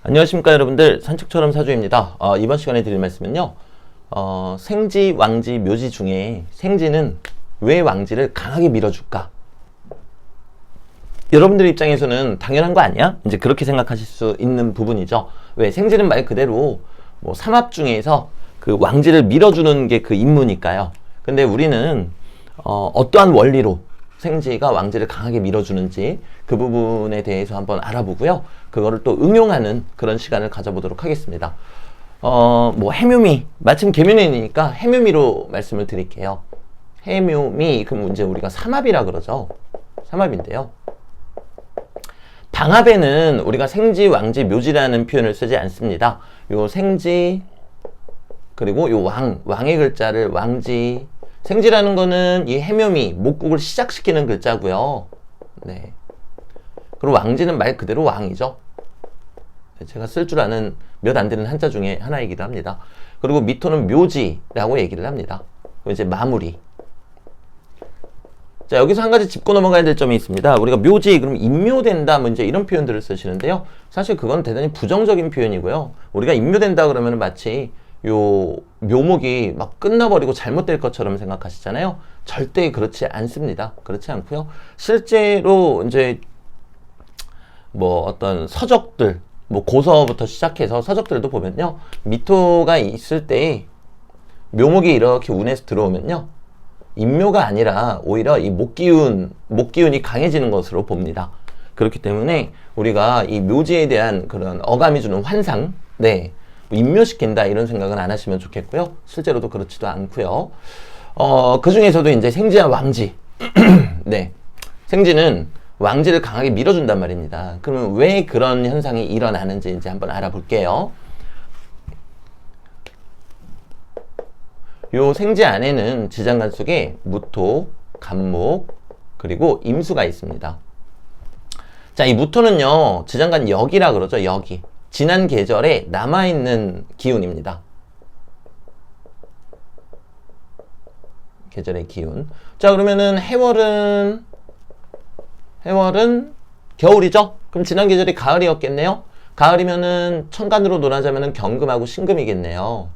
안녕하십니까 여러분들, 산책처럼 사주입니다. 이번 시간에 드릴 말씀은요, 생지, 왕지, 묘지 중에 생지는 왜 왕지를 강하게 밀어줄까? 여러분들 입장에서는 당연한 거 아니야? 이제 그렇게 생각하실 수 있는 부분이죠. 왜? 생지는 말 그대로 뭐 삼합 중에서 그 왕지를 밀어주는 게 그 임무니까요. 근데 우리는 어떠한 원리로 생지가 왕지를 강하게 밀어주는지 그 부분에 대해서 한번 알아보고요. 그거를 또 응용하는 그런 시간을 가져보도록 하겠습니다. 뭐 해묘미, 마침 개묘년이니까 해묘미로 말씀을 드릴게요. 해묘미, 그럼 이제 우리가 삼합이라 그러죠. 삼합인데요. 방합에는 우리가 생지, 왕지, 묘지라는 표현을 쓰지 않습니다. 요 생지, 그리고 요 왕의 글자를 왕지, 생지라는 거는 이 해묘미, 목국을 시작시키는 글자고요. 네. 그리고 왕지는 말 그대로 왕이죠. 제가 쓸 줄 아는 몇 안 되는 한자 중에 하나이기도 합니다. 그리고 미토는 묘지라고 얘기를 합니다. 이제 마무리. 자, 여기서 한 가지 짚고 넘어가야 될 점이 있습니다. 우리가 묘지, 그럼 임묘된다, 뭐 이제 이런 표현들을 쓰시는데요. 사실 그건 대단히 부정적인 표현이고요. 우리가 임묘된다 그러면 마치 요 묘목이 막 끝나버리고 잘못될 것처럼 생각하시잖아요. 절대 그렇지 않습니다. 그렇지 않고요. 실제로 이제 뭐 어떤 서적들, 뭐 고서부터 시작해서 서적들도 보면요, 미토가 있을 때 묘목이 이렇게 운에서 들어오면요, 임묘가 아니라 오히려 이 목기운이 강해지는 것으로 봅니다. 그렇기 때문에 우리가 이 묘지에 대한 그런 어감이 주는 환상, 네, 임묘시킨다 이런 생각은 안 하시면 좋겠고요. 실제로도 그렇지도 않고요. 그 중에서도 이제 생지와 왕지, 네, 생지는 왕지를 강하게 밀어준단 말입니다. 그러면 왜 그런 현상이 일어나는지 이제 한번 알아볼게요. 요 생지 안에는 지장간 속에 무토, 간목, 그리고 임수가 있습니다. 자, 이 무토는요, 지장간 역이라 그러죠. 역이. 지난 계절에 남아있는 기운입니다. 계절의 기운. 자, 그러면은 해월은 겨울이죠? 그럼 지난 계절이 가을이었겠네요? 가을이면은 천간으로 논하자면은 경금하고 신금이겠네요.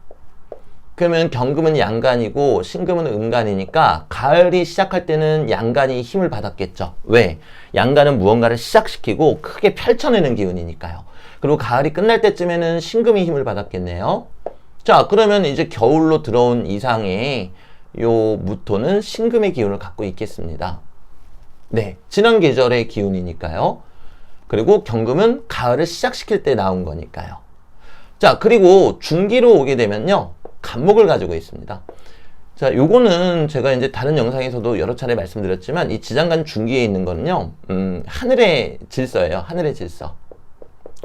그러면 경금은 양간이고 신금은 음간이니까 가을이 시작할 때는 양간이 힘을 받았겠죠. 왜? 양간은 무언가를 시작시키고 크게 펼쳐내는 기운이니까요. 그리고 가을이 끝날 때쯤에는 신금이 힘을 받았겠네요. 자, 그러면 이제 겨울로 들어온 이상의 요 무토는 신금의 기운을 갖고 있겠습니다. 네, 지난 계절의 기운이니까요. 그리고 경금은 가을을 시작시킬 때 나온 거니까요. 자, 그리고 중기로 오게 되면요, 간목을 가지고 있습니다. 자, 요거는 제가 이제 다른 영상에서도 여러 차례 말씀드렸지만 이 지장간 중기에 있는 거는요, 하늘의 질서예요. 하늘의 질서.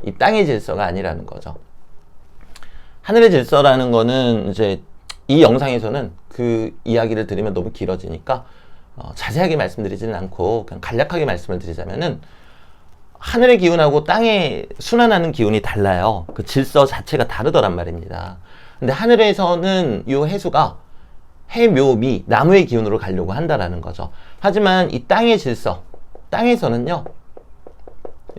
이 땅의 질서가 아니라는 거죠. 하늘의 질서라는 거는 이제 이 영상에서는 그 이야기를 들으면 너무 길어지니까 자세하게 말씀드리지는 않고 그냥 간략하게 말씀을 드리자면은 하늘의 기운하고 땅에 순환하는 기운이 달라요. 그 질서 자체가 다르더란 말입니다. 근데 하늘에서는 이 해수가 해묘미, 나무의 기운으로 가려고 한다라는 거죠. 하지만 이 땅의 질서, 땅에서는요,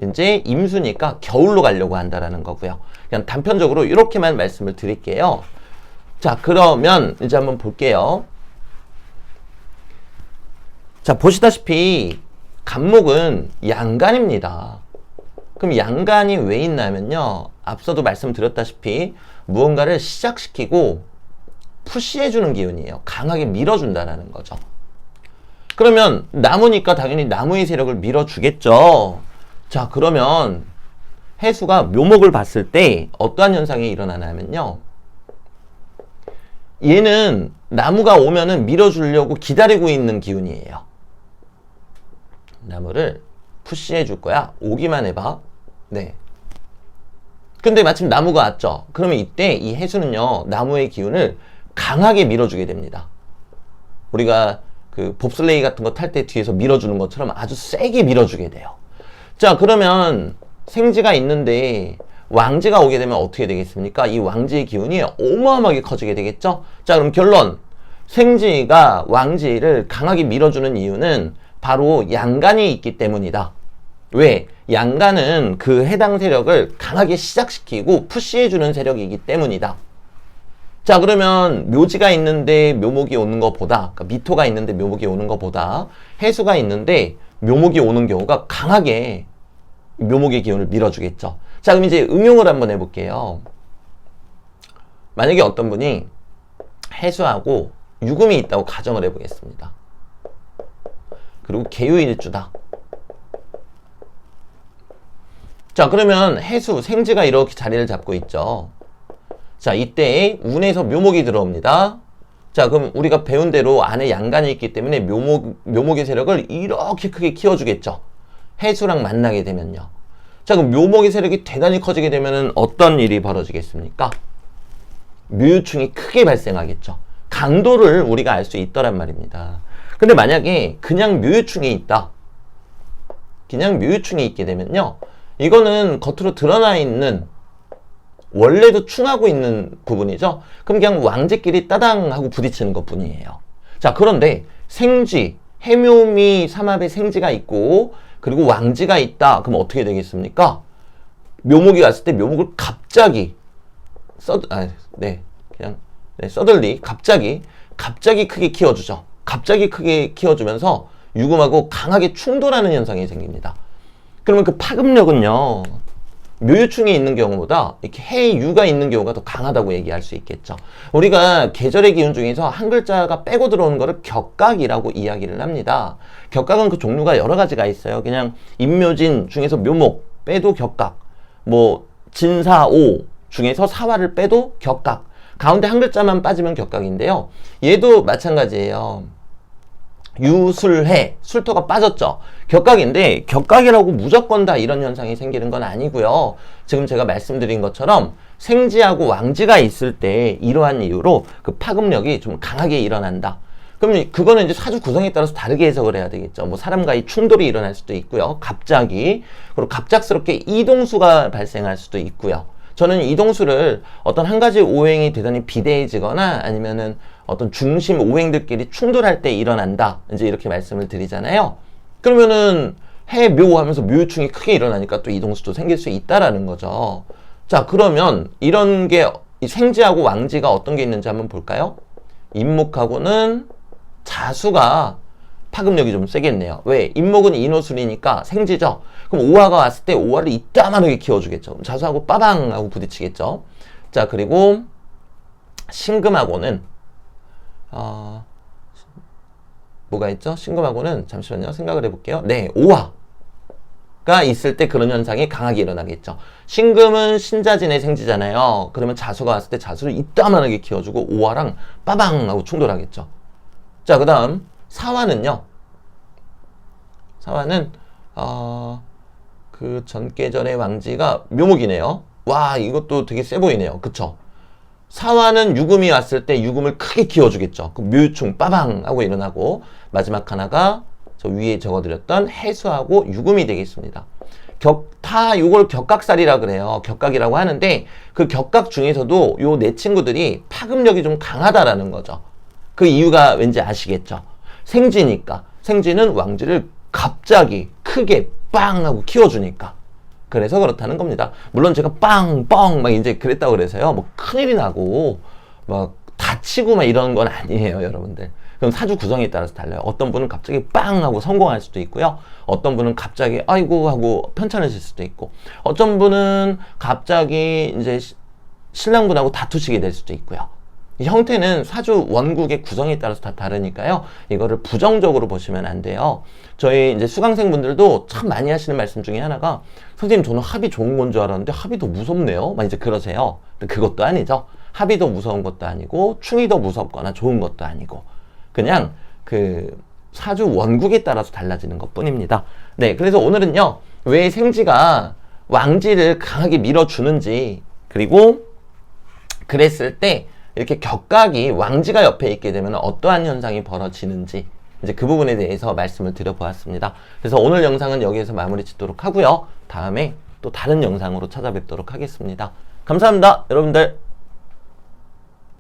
이제 임수니까 겨울로 가려고 한다라는 거고요. 그냥 단편적으로 이렇게만 말씀을 드릴게요. 자, 그러면 이제 한번 볼게요. 자, 보시다시피 간목은 양간입니다. 그럼 양간이 왜 있냐면요, 앞서도 말씀드렸다시피 무언가를 시작시키고 푸시해주는 기운이에요. 강하게 밀어준다라는 거죠. 그러면 나무니까 당연히 나무의 세력을 밀어주겠죠. 자, 그러면 해수가 묘목을 봤을 때 어떠한 현상이 일어나냐면요, 얘는 나무가 오면은 밀어주려고 기다리고 있는 기운이에요. 나무를 푸시해 줄 거야. 오기만 해봐. 네. 근데 마침 나무가 왔죠. 그러면 이때 이 해수는요, 나무의 기운을 강하게 밀어주게 됩니다. 우리가 그 봅슬레이 같은 거 탈 때 뒤에서 밀어주는 것처럼 아주 세게 밀어주게 돼요. 자, 그러면 생지가 있는데 왕지가 오게 되면 어떻게 되겠습니까? 이 왕지의 기운이 어마어마하게 커지게 되겠죠? 자, 그럼 결론. 생지가 왕지를 강하게 밀어주는 이유는 바로 양간이 있기 때문이다. 왜? 양간은 그 해당 세력을 강하게 시작시키고 푸시해주는 세력이기 때문이다. 자, 그러면 묘지가 있는데 묘목이 오는 것보다, 그러니까 미토가 있는데 묘목이 오는 것보다 해수가 있는데 묘목이 오는 경우가 강하게 묘목의 기운을 밀어주겠죠. 자, 그럼 이제 응용을 한번 해볼게요. 만약에 어떤 분이 해수하고 유금이 있다고 가정을 해보겠습니다. 그리고 개유일주다. 자, 그러면 해수, 생지가 이렇게 자리를 잡고 있죠. 자, 이때 운에서 묘목이 들어옵니다. 자, 그럼 우리가 배운 대로 안에 양간이 있기 때문에 묘목의 세력을 이렇게 크게 키워주겠죠. 해수랑 만나게 되면요. 자, 그럼 묘목의 세력이 대단히 커지게 되면 어떤 일이 벌어지겠습니까? 묘유충이 크게 발생하겠죠. 강도를 우리가 알 수 있더란 말입니다. 근데 만약에 그냥 묘유충이 있다. 그냥 묘유충이 있게 되면요. 이거는 겉으로 드러나 있는 원래도 충하고 있는 부분이죠. 그럼 그냥 왕지끼리 따당 하고 부딪히는 것 뿐이에요. 자, 그런데 생지, 해묘미 삼합에 생지가 있고 그리고 왕지가 있다. 그럼 어떻게 되겠습니까? 묘목이 왔을 때 묘목을 갑자기 서들리 갑자기 크게 키워주죠. 갑자기 크게 키워주면서 유금하고 강하게 충돌하는 현상이 생깁니다. 그러면 그 파급력은요, 묘유충이 있는 경우보다 이렇게 해유가 있는 경우가 더 강하다고 얘기할 수 있겠죠. 우리가 계절의 기운 중에서 한 글자가 빼고 들어오는 거를 격각이라고 이야기를 합니다. 격각은 그 종류가 여러 가지가 있어요. 그냥 임묘진 중에서 묘목 빼도 격각, 뭐 진사오 중에서 사화를 빼도 격각, 가운데 한 글자만 빠지면 격각인데요. 얘도 마찬가지예요. 유술해, 술토가 빠졌죠. 격각인데 격각이라고 무조건 다 이런 현상이 생기는 건 아니고요. 지금 제가 말씀드린 것처럼 생지하고 왕지가 있을 때 이러한 이유로 그 파급력이 좀 강하게 일어난다. 그럼 그거는 이제 사주 구성에 따라서 다르게 해석을 해야 되겠죠. 뭐 사람과의 충돌이 일어날 수도 있고요. 갑자기, 그리고 갑작스럽게 이동수가 발생할 수도 있고요. 저는 이동수를 어떤 한 가지 오행이 대단히 비대해지거나 아니면은 어떤 중심 오행들끼리 충돌할 때 일어난다. 이제 이렇게 말씀을 드리잖아요. 그러면은 해묘 하면서 묘유충이 크게 일어나니까 또 이동수도 생길 수 있다라는 거죠. 자, 그러면 이런 게 생지하고 왕지가 어떤 게 있는지 한번 볼까요? 임목하고는 자수가 파급력이 좀 세겠네요. 왜? 임목은 인호술이니까 생지죠. 그럼 오화가 왔을 때 오화를 이따만하게 키워주겠죠. 자수하고 빠방 하고 부딪히겠죠. 자, 그리고 신금하고는 뭐가 있죠? 신금하고는 잠시만요. 생각을 해볼게요. 네, 오화가 있을 때 그런 현상이 강하게 일어나겠죠. 신금은 신자진의 생지잖아요. 그러면 자수가 왔을 때 자수를 이따만하게 키워주고 오화랑 빠방 하고 충돌하겠죠. 자, 그 다음 사화는요. 사화는 그 전계절의 왕지가 묘목이네요. 와, 이것도 되게 세 보이네요. 그쵸? 사화는 유금이 왔을 때 유금을 크게 키워주겠죠. 그 묘유충 빠방 하고 일어나고, 마지막 하나가 저 위에 적어드렸던 해수하고 유금이 되겠습니다. 요걸 격각살이라 그래요. 격각이라고 하는데 그 격각 중에서도 요 네 친구들이 파급력이 좀 강하다라는 거죠. 그 이유가 왠지 아시겠죠? 생지니까. 생지는 왕지를 갑자기 크게 빵 하고 키워주니까. 그래서 그렇다는 겁니다. 물론 제가 빵, 뻥 막 이제 그랬다고 그래서요. 뭐 큰일이 나고 막 다치고 막 이런 건 아니에요, 여러분들. 그럼 사주 구성에 따라서 달라요. 어떤 분은 갑자기 빵 하고 성공할 수도 있고요. 어떤 분은 갑자기 아이고 하고 편찮으실 수도 있고, 어떤 분은 갑자기 이제 신랑분하고 다투시게 될 수도 있고요. 형태는 사주 원국의 구성에 따라서 다 다르니까요. 이거를 부정적으로 보시면 안 돼요. 저희 이제 수강생분들도 참 많이 하시는 말씀 중에 하나가, 선생님 저는 합이 좋은 건 줄 알았는데 합이 더 무섭네요. 막 이제 그러세요. 근데 그것도 아니죠. 합이 더 무서운 것도 아니고 충이 더 무섭거나 좋은 것도 아니고, 그냥 그 사주 원국에 따라서 달라지는 것 뿐입니다. 네, 그래서 오늘은요, 왜 생지가 왕지를 강하게 밀어주는지, 그리고 그랬을 때 이렇게 격각이 왕지가 옆에 있게 되면 어떠한 현상이 벌어지는지, 이제 그 부분에 대해서 말씀을 드려보았습니다. 그래서 오늘 영상은 여기에서 마무리 짓도록 하고요. 다음에 또 다른 영상으로 찾아뵙도록 하겠습니다. 감사합니다, 여러분들.